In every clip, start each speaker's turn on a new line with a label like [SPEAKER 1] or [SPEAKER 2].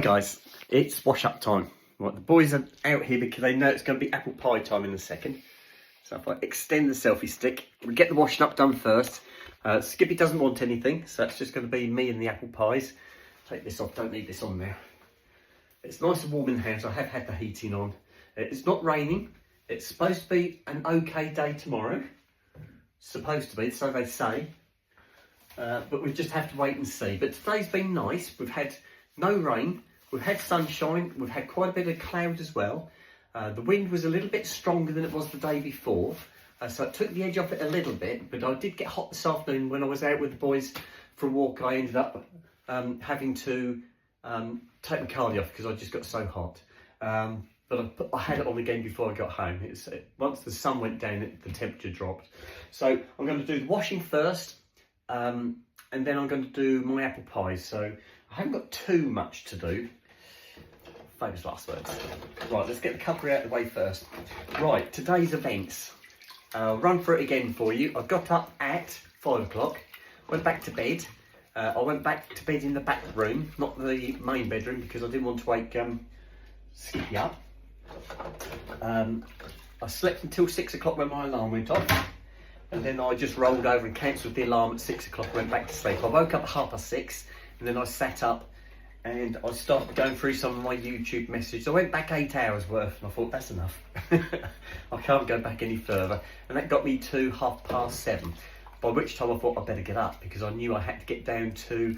[SPEAKER 1] Guys, it's wash up time. Right, the boys are out here because they know it's going to be apple pie time in a second. So if I extend the selfie stick, we get the washing up done first. Skippy doesn't want anything, so it's just going to be me and the apple pies. Take this off, don't need this on there. It's nice and warm in the house. I have had the heating on. It's not raining. It's supposed to be an okay day tomorrow. Supposed to be, so they say. But we just have to wait and see. But today's been nice. We've had no rain. We've had sunshine, we've had quite a bit of cloud as well. The wind was a little bit stronger than it was the day before, so it took the edge off it a little bit, but I did get hot this afternoon when I was out with the boys for a walk. I ended up having to take my cardi off because I just got so hot. But I had it on again before I got home. Once the sun went down, the temperature dropped. So I'm going to do the washing first, and then I'm going to do my apple pies. So I haven't got too much to do. Famous last words. Right, let's get the cutlery out of the way first. Right, today's events. I'll run through it again for you. I got up at 5 o'clock, went back to bed. I went back to bed in the back room, not the main bedroom, because I didn't want to wake Skippy up. I slept until 6 o'clock when my alarm went off. And then I just rolled over and cancelled the alarm at 6 o'clock, went back to sleep. I woke up at 6:30, and then I sat up and I started going through some of my YouTube messages. I went back 8 hours worth and I thought, that's enough. I can't go back any further. And that got me to 7:30, by which time I thought I'd better get up because I knew I had to get down to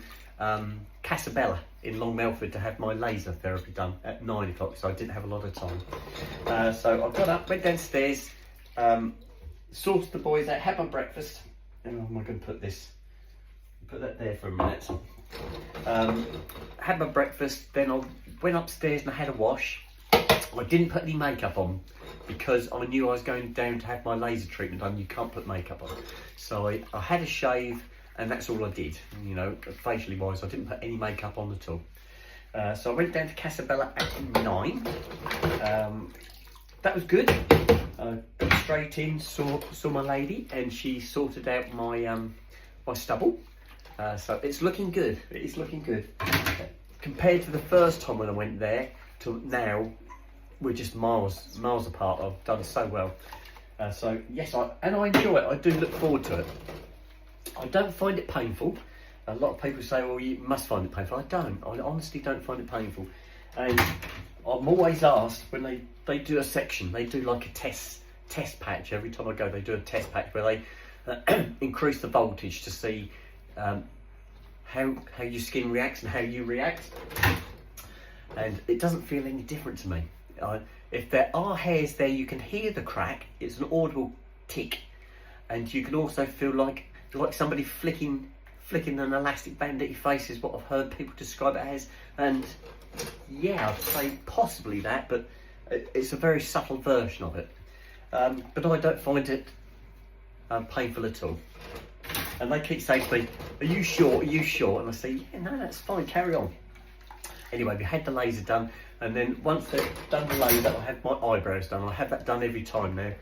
[SPEAKER 1] Casabella in Long Melford to have my laser therapy done at 9 o'clock, so I didn't have a lot of time. So I got up, went downstairs, sorted the boys out, had my breakfast. And how am I going to put this? Put that there for a minute. Had my breakfast, then I went upstairs and I had a wash. I didn't put any makeup on because I knew I was going down to have my laser treatment done. You can't put makeup on. So I had a shave and that's all I did. You know, facially wise, I didn't put any makeup on at all. So I went down to Casabella at 9. That was good. Got straight in, saw my lady, and she sorted out my my stubble. So it's looking good. It is looking good. Compared to the first time when I went there to now, we're just miles apart. I've done so well. So yes, I enjoy it. I do look forward to it. I don't find it painful. A lot of people say, well, you must find it painful. I don't. I honestly don't find it painful. And I'm always asked when they do a section, they do like a test patch. Every time I go, they do a test patch where they increase the voltage to see how your skin reacts and how you react, and it doesn't feel any different to me. If there are hairs there, you can hear the crack. It's an audible tick, and you can also feel like somebody flicking an elastic band at your face is what I've heard people describe it as. And yeah, I'd say possibly that, but it's a very subtle version of it. But I don't find it painful at all. And they keep saying to me, are you sure? Are you sure? And I say, yeah, no, that's fine, carry on. Anyway, we had the laser done, and then once they've done the laser, I had my eyebrows done. I have that done every time now.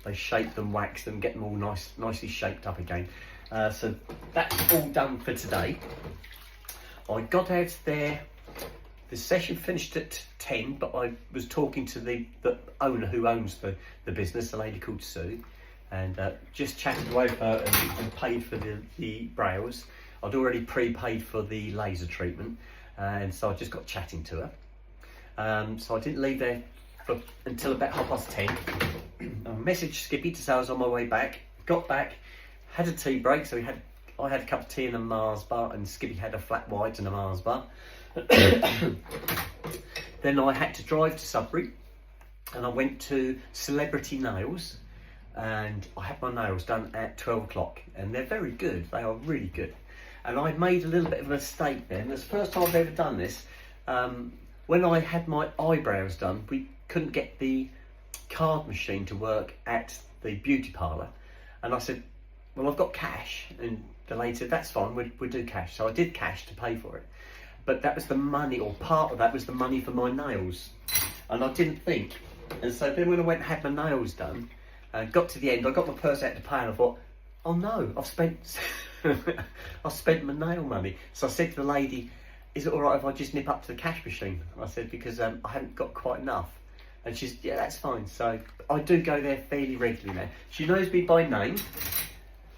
[SPEAKER 1] They shape them, wax them, get them all nicely shaped up again. So that's all done for today. I got out there. The session finished at 10, but I was talking to the owner who owns the business, a lady called Sue, and just chatted away with her and paid for the brows. I'd already prepaid for the laser treatment, and so I just got chatting to her. So I didn't leave there until about 10:30. I messaged Skippy to say I was on my way back. Got back, had a tea break, so I had a cup of tea and a Mars bar, and Skippy had a flat white and a Mars bar. Then I had to drive to Sudbury, and I went to Celebrity Nails, and I had my nails done at 12 o'clock, and they're very good. They are really good. And I made a little bit of a mistake then. It's the first time I've ever done this. When I had my eyebrows done, we couldn't get the card machine to work at the beauty parlour, and I said, well, I've got cash, and the lady said, that's fine, we'll do cash. So I did cash to pay for it. But that was the money, or part of that was the money for my nails. And I didn't think. And so then when I went and had my nails done, got to the end, I got my purse out to pay, and I thought, oh no, I've spent my nail money. So I said to the lady, is it all right if I just nip up to the cash machine? And I said, because I haven't got quite enough. And she's, yeah, that's fine. So I do go there fairly regularly now. She knows me by name,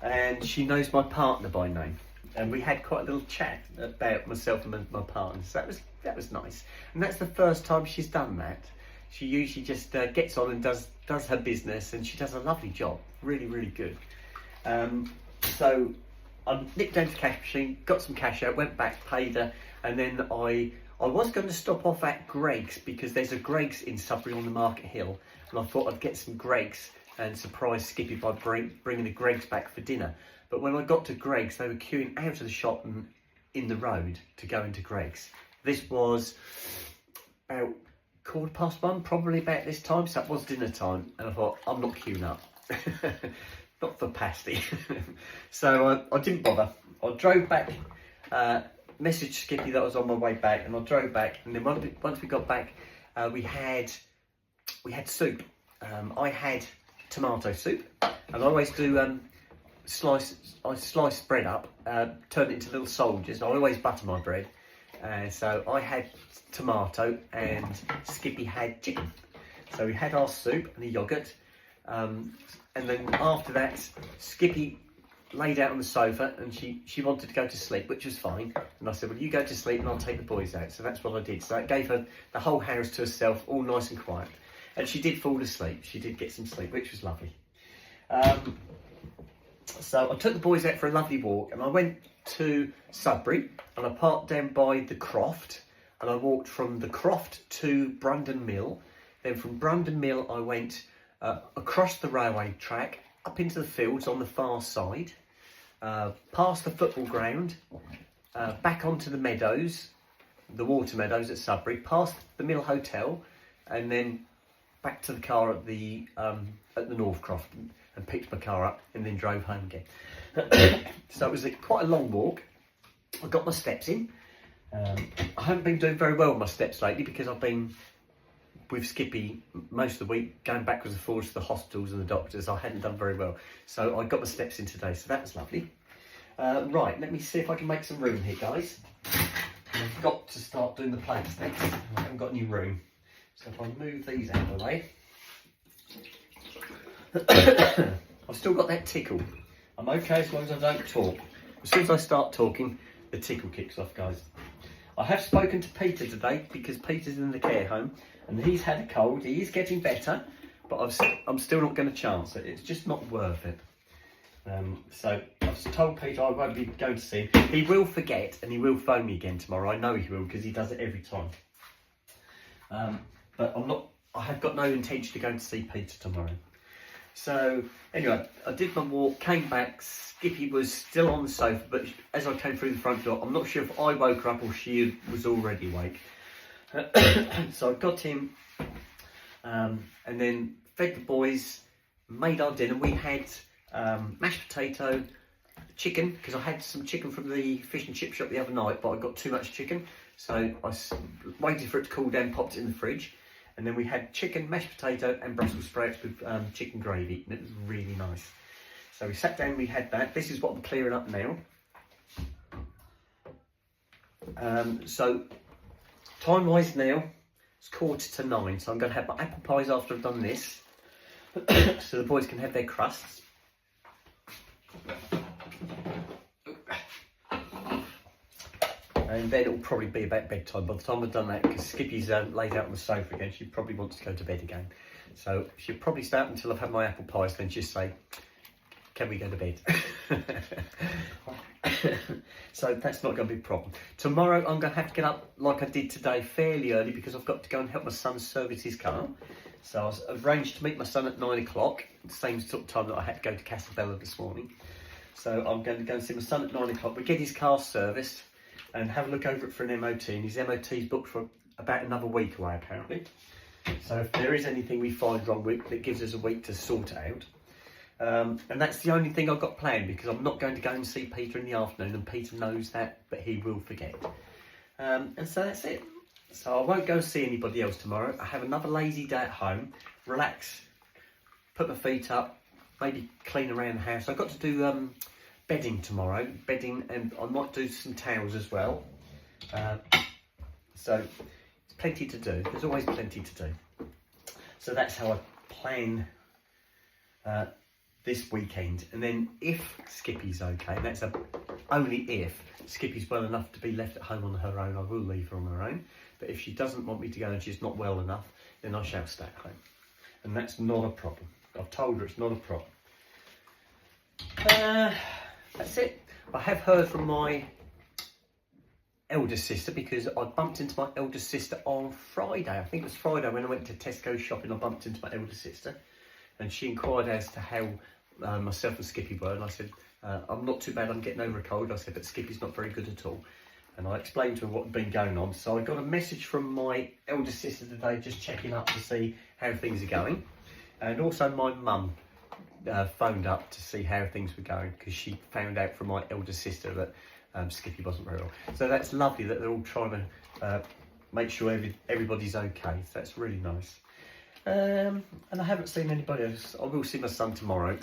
[SPEAKER 1] and she knows my partner by name. And we had quite a little chat about myself and my partner. So that was nice. And that's the first time she's done that. She usually just gets on and does her business, and she does a lovely job. Really, really good. So I nipped down to the cash machine, got some cash out, went back, paid her, and then I was going to stop off at Greg's, because there's a Greg's in Sudbury on the Market Hill, and I thought I'd get some Greg's and surprise Skippy by bringing the Greg's back for dinner. But when I got to Greg's, they were queuing out of the shop and in the road to go into Greg's. This was about 1:15, probably about this time, so that was dinner time, and I thought, I'm not queuing up. Not for pasty. So I didn't bother. I drove back, messaged Skippy that I was on my way back, and I drove back, and then once we got back, we had soup. I had tomato soup, and I always do slice bread up, turn it into little soldiers. I always butter my bread, so I had tomato and Skippy had chicken. So we had our soup and a yoghurt, and then after that, Skippy laid out on the sofa, and she wanted to go to sleep, which was fine. And I said, well, you go to sleep and I'll take the boys out. So that's what I did. So that gave her the whole house to herself, all nice and quiet. And she did fall asleep. She did get some sleep, which was lovely. So I took the boys out for a lovely walk, and I went to Sudbury, and I parked down by the Croft, and I walked from the Croft to Brandon Mill. Then from Brandon Mill, I went across the railway track, up into the fields on the far side, past the football ground, back onto the meadows, the water meadows at Sudbury, past the Mill Hotel, and then back to the car at the Northcroft, and picked my car up and then drove home again. So it was quite a long walk. I got my steps in. I haven't been doing very well with my steps lately, because I've been with Skippy most of the week, going backwards and forwards to the hospitals and the doctors. I hadn't done very well. So I got my steps in today, so that was lovely. Right, let me see if I can make some room here, guys. I've got to start doing the plates next. I haven't got any room. So if I move these out of the way. I've still got that tickle. I'm okay as long as I don't talk. As soon as I start talking, the tickle kicks off, guys. I have spoken to Peter today, because Peter's in the care home and he's had a cold. He is getting better, but I'm still not going to chance it. It's just not worth it. So I've told Peter I won't be going to see him. He will forget, and he will phone me again tomorrow. I know he will, because he does it every time. But I have got no intention to go and see Peter tomorrow. So anyway, I did my walk, came back. Skippy was still on the sofa, but as I came through the front door, I'm not sure if I woke her up or she was already awake. So I got him, and then fed the boys, made our dinner. We had mashed potato, chicken, because I had some chicken from the fish and chip shop the other night, but I got too much chicken, so I waited for it to cool down, popped it in the fridge. And then we had chicken, mashed potato and Brussels sprouts with chicken gravy, and it was really nice. So we sat down, we had that. This is what I'm clearing up now. So time-wise now, it's 8:45, so I'm going to have my apple pies after I've done this, so the boys can have their crusts. And then it'll probably be about bedtime by the time I've done that, because Skippy's laid out on the sofa again. She probably wants to go to bed again. So she'll probably stay up until I've had my apple pies, then just say, can we go to bed? So that's not going to be a problem. Tomorrow I'm going to have to get up like I did today fairly early, because I've got to go and help my son service his car. So I've arranged to meet my son at 9 o'clock, the same sort of time that I had to go to Casabella this morning. So I'm going to go and see my son at 9 o'clock. We get his car serviced and have a look over it for an MOT, and his MOT's booked for about another week away apparently. So if there is anything we find wrong with, it gives us a week to sort it out. And that's the only thing I've got planned, because I'm not going to go and see Peter in the afternoon, and Peter knows that, but he will forget. And so that's it. So I won't go see anybody else tomorrow. I have another lazy day at home, relax, put my feet up, maybe clean around the house. I've got to do bedding tomorrow, and I might do some towels as well. So it's plenty to do. There's always plenty to do. So that's how I plan this weekend. And then if Skippy's okay, that's only if Skippy's well enough to be left at home on her own, I will leave her on her own. But if she doesn't want me to go and she's not well enough, then I shall stay at home. And that's not a problem. I've told her it's not a problem. That's it. I have heard from my eldest sister, because I bumped into my eldest sister on Friday. I think it was Friday when I went to Tesco shopping. I bumped into my eldest sister and she inquired as to how myself and Skippy were, and I said, I'm not too bad, I'm getting over a cold. I said, but Skippy's not very good at all. And I explained to her what had been going on. So I got a message from my eldest sister today, just checking up to see how things are going. And also my mum phoned up to see how things were going, because she found out from my eldest sister that Skippy wasn't very well. So that's lovely that they're all trying to make sure everybody's okay. So that's really nice. And I haven't seen anybody else. I will see my son tomorrow,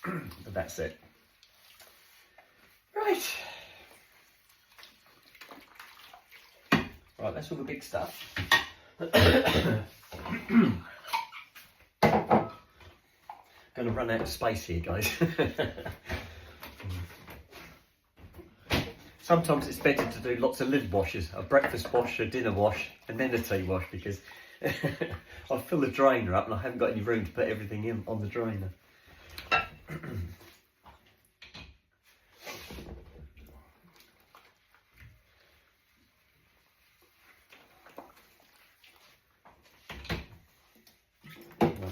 [SPEAKER 1] but that's it. Right. Right, that's all the big stuff. Going to run out of space here, guys. Sometimes it's better to do lots of lid washes, a breakfast wash, a dinner wash, and then a tea wash, because I fill the drainer up and I haven't got any room to put everything in on the drainer.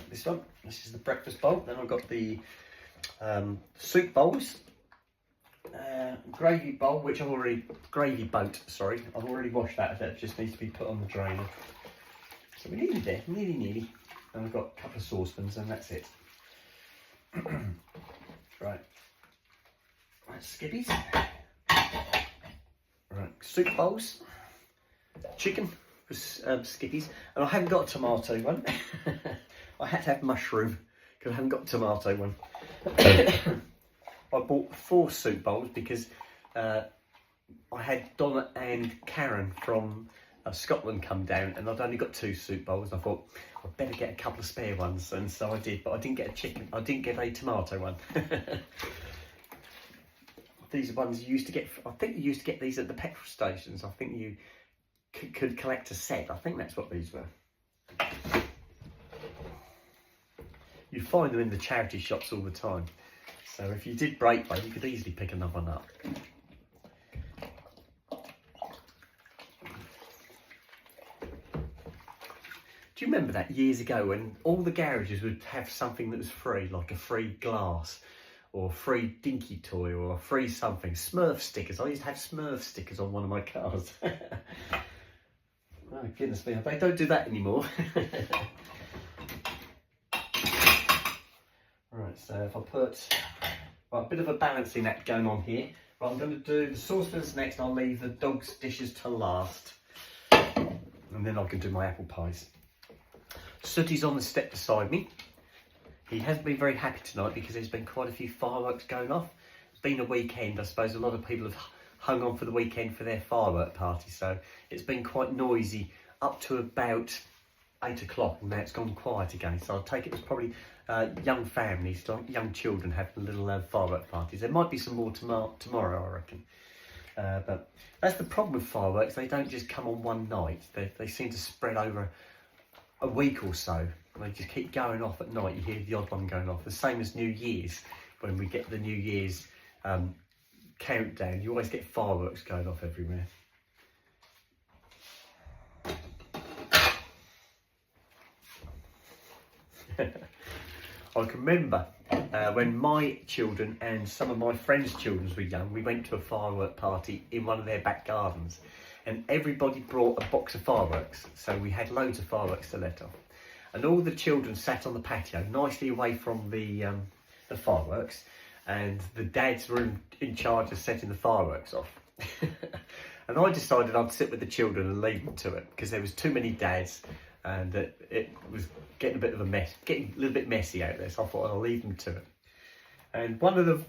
[SPEAKER 1] This one, this is the breakfast bowl. Then I've got the soup bowls, gravy bowl, which I've already, gravy boat, sorry, I've already washed that. That just needs to be put on the drainer. So we're nearly there, nearly. And I've got a couple of saucepans and that's it. Right, Skippies. Right, soup bowls, chicken for Skippies, and I haven't got a tomato one. I had to have mushroom because I haven't got a tomato one. I bought 4 soup bowls because I had Donna and Karen from Scotland come down, and I'd only got 2 soup bowls. I thought I'd better get a couple of spare ones, and so I did. But I didn't get a chicken. I didn't get a tomato one. These are ones you used to get. I think you used to get these at the petrol stations. I think you could collect a set. I think that's what these were. You find them in the charity shops all the time. So if you did break one, you could easily pick another one up. Do you remember that years ago when all the garages would have something that was free, like a free glass or a free dinky toy or a free something? Smurf stickers. I used to have Smurf stickers on one of my cars. Oh goodness me, they don't do that anymore. Right, so if I put a bit of a balancing act going on here. Right, I'm going to do the saucepans next, and I'll leave the dog's dishes to last. And then I can do my apple pies. Sooty's on the step beside me. He hasn't been very happy tonight because there's been quite a few fireworks going off. It's been a weekend. I suppose a lot of people have hung on for the weekend for their firework party, so it's been quite noisy up to about 8 o'clock, and now it's gone quiet again. So I'll take it as probably young families, like young children, having little firework parties. There might be some more tomorrow, I reckon. But that's the problem with fireworks. They don't just come on one night. They seem to spread over a week or so. They just keep going off at night. You hear the odd one going off. The same as New Year's, when we get the New Year's countdown. You always get fireworks going off everywhere. I can remember when my children and some of my friends' children were young, we went to a firework party in one of their back gardens, and everybody brought a box of fireworks. So we had loads of fireworks to let off, and all the children sat on the patio, nicely away from the fireworks, and the dads were in charge of setting the fireworks off. And I decided I'd sit with the children and leave them to it, because there was too many dads, and it was getting a bit of a mess, getting a little bit messy out there. So I thought I'll leave them to it. And one of the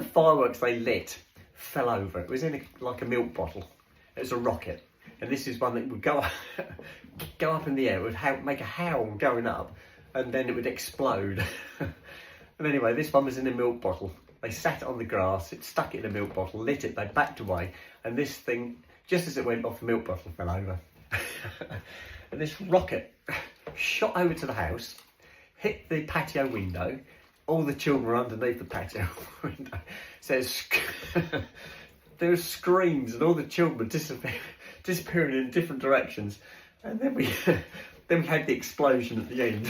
[SPEAKER 1] fireworks they lit fell over. It was in like a milk bottle, It was a rocket, and this is one that would go up in the air. It would make a howl going up, and then it would explode. And anyway, this one was in a milk bottle. They sat it on the grass, it stuck it in a milk bottle, lit it, they backed away, and this thing, just as it went off the milk bottle, fell over. And this rocket shot over to the house, hit the patio window. All the children were underneath the patio window. So there were screams, and all the children were disappearing in different directions. And then we had the explosion at the end.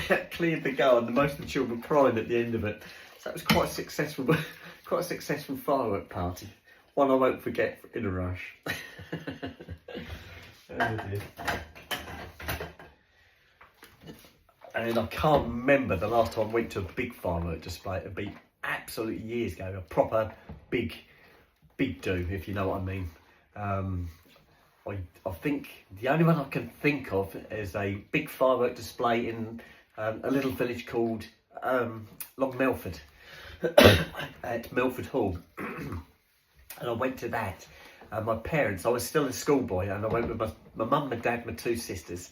[SPEAKER 1] That cleared the garden, and most of the children were crying at the end of it. So it was quite a successful firework party. One I won't forget in a rush. Oh dear. And I can't remember the last time I went to a big firework display. It'd be absolutely years ago. A proper big do, if you know what I mean. I think the only one I can think of is a big firework display in a little village called Long Melford at Melford Hall. And I went to that. My parents, I was still a schoolboy, and I went with my mum, my dad, my two sisters,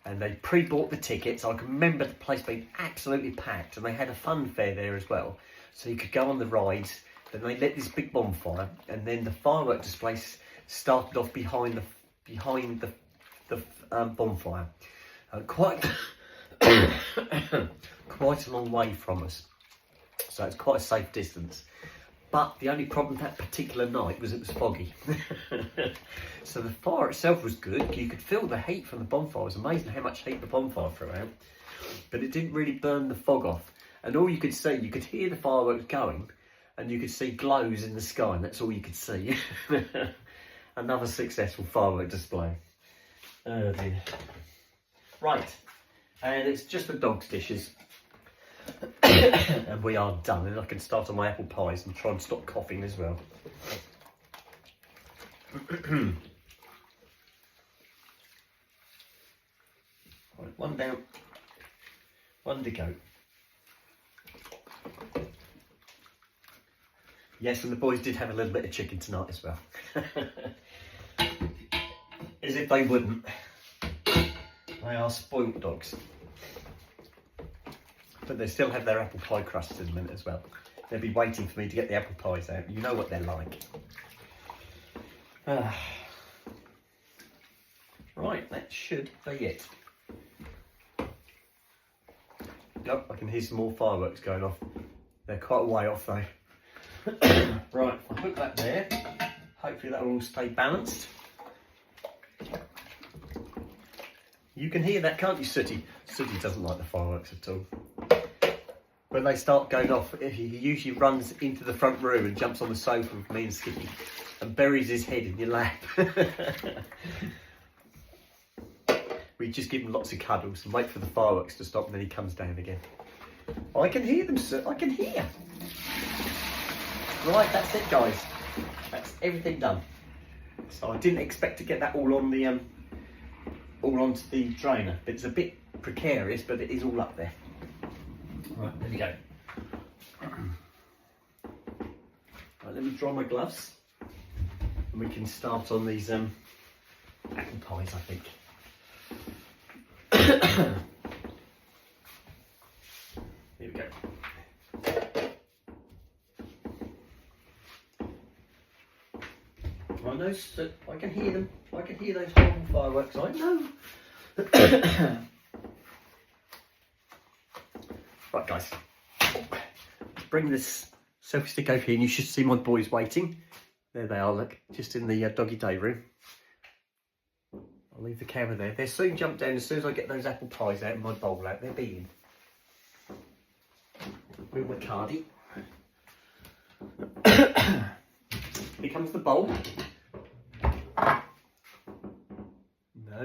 [SPEAKER 1] and they pre-bought the tickets. I can remember the place being absolutely packed, and they had a fun fair there as well. So you could go on the rides, then they lit this big bonfire, and then the firework display started off behind the bonfire. Quite quite a long way from us. So it's quite a safe distance. But the only problem that particular night was it was foggy. So the fire itself was good. You could feel the heat from the bonfire. It was amazing how much heat the bonfire threw out. But it didn't really burn the fog off. And all you could see, you could hear the fireworks going, and you could see glows in the sky, and that's all you could see. Another successful firework display. Oh dear. Right, and it's just the dog's dishes. And we are done, and I can start on my apple pies and try and stop coughing as well. Right, one down, one to go. Yes, and the boys did have a little bit of chicken tonight as well. As if they wouldn't. They are spoilt dogs. But they still have their apple pie crust in a minute as well. They'll be waiting for me to get the apple pies out. You know what they're like. Right, that should be it. Yep, I can hear some more fireworks going off. They're quite a way off though. Right, I'll put that there. Hopefully that will all stay balanced. You can hear that, can't you, Sooty? Sooty doesn't like the fireworks at all. When they start going off, he usually runs into the front room and jumps on the sofa with me and Skippy and buries his head in your lap. We just give him lots of cuddles and wait for the fireworks to stop, and then he comes down again. I can hear them, sir. I can hear. Right, that's it, guys. That's everything done. So I didn't expect to get that all on the all onto the drainer. It's a bit precarious, but it is all up there. Right, there we go. Right, let me dry my gloves, and we can start on these apple pies, I think. Here we go. I know, so I can hear them. I can hear those horrible fireworks. I know. Right, guys. Let's bring this selfie stick over here, and you should see my boys waiting. There they are. Look, just in the doggy day room. I'll leave the camera there. They'll soon jump down as soon as I get those apple pies out and my bowl out. They'll be in. With my cardie. Here comes the bowl.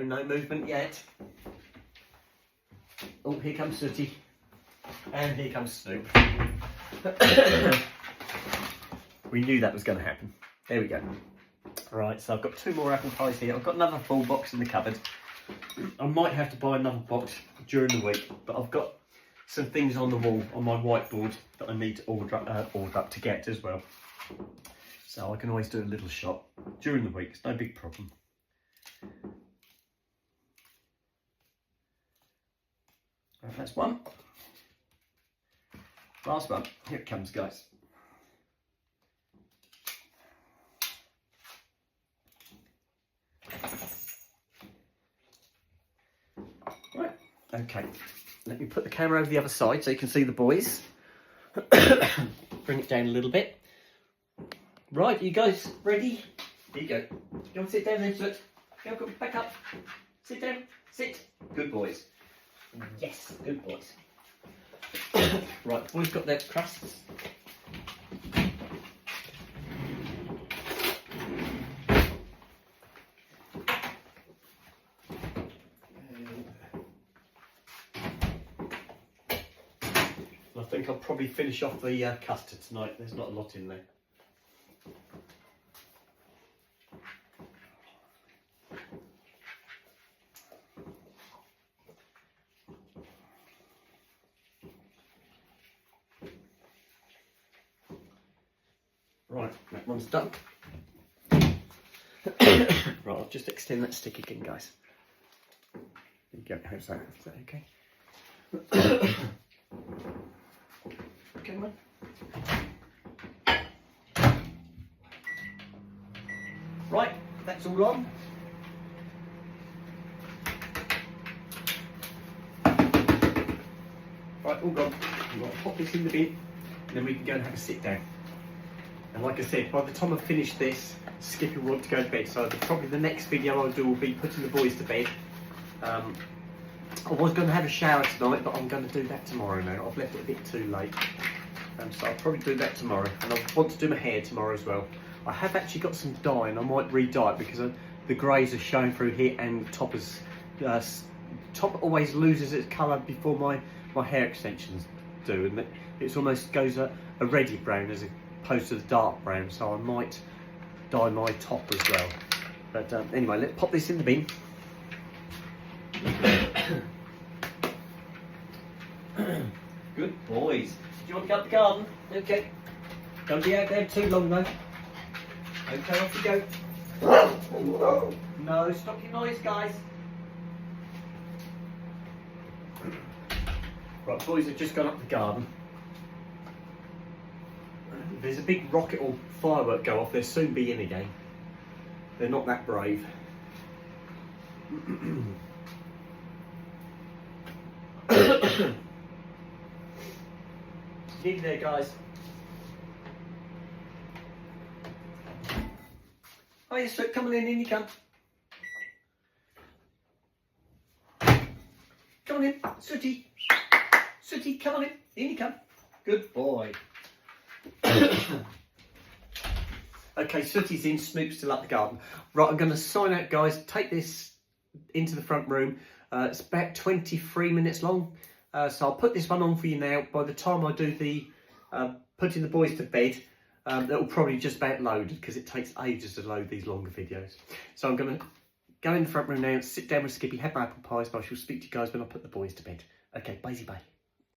[SPEAKER 1] No movement yet. Oh, here comes Sooty. And here comes Snoop. We knew that was going to happen. There we go. Right, so I've got 2 more apple pies here. I've got another full box in the cupboard. I might have to buy another box during the week, but I've got some things on the wall on my whiteboard that I need to order up to get as well. So I can always do a little shot during the week. It's no big problem. Right, that's one. Last one. Here it comes, guys. Right, okay. Let me put the camera over the other side so you can see the boys. Bring it down a little bit. Right, you guys ready? Here you go. Go and sit down then, Soot. Go, back up. Sit down. Sit. Good boys. Yes, good boys. Right, the boys got their crusts. I think I'll probably finish off the custard tonight. There's not a lot in there. Right, that one's done. Right, I'll just extend that stick again, guys. There you go. How's that? Is that okay? Come on. Right, that's all on. Right, all gone. We've got to pop this in the bin, and then we can go and have a sit down. And like I said, by the time I finish this, Skippy will want to go to bed. So probably the next video I'll do will be putting the boys to bed. I was going to have a shower tonight, but I'm going to do that tomorrow now. I've left it a bit too late. So I'll probably do that tomorrow. And I want to do my hair tomorrow as well. I have actually got some dye, and I might re-dye it because the greys are showing through here, and the top is top always loses its colour before my hair extensions do, and it almost goes a reddy brown as opposed to the dark brown. So I might dye my top as well. But anyway, let's pop this in the bin. Good boys. Do you want to go up the garden? Okay. Don't be out there too long though. Okay, off you go. No, stop your noise, guys. Right, boys have just gone up the garden. There's a big rocket or firework go off. They'll soon be in again. They're not that brave. Get there, guys. Oh, yes, so come on in you come. Come on in, Sooty. Sooty, come on in you come. Good boy. Okay, Sooty's in, Snoop's still up the garden. Right, I'm going to sign out, guys. Take this into the front room. It's about 23 minutes long. So I'll put this one on for you now. By the time I do the putting the boys to bed, that will probably just about load because it takes ages to load these longer videos. So I'm going to go in the front room now, sit down with Skippy, have my apple pies, but I shall speak to you guys when I put the boys to bed. Okay, bye.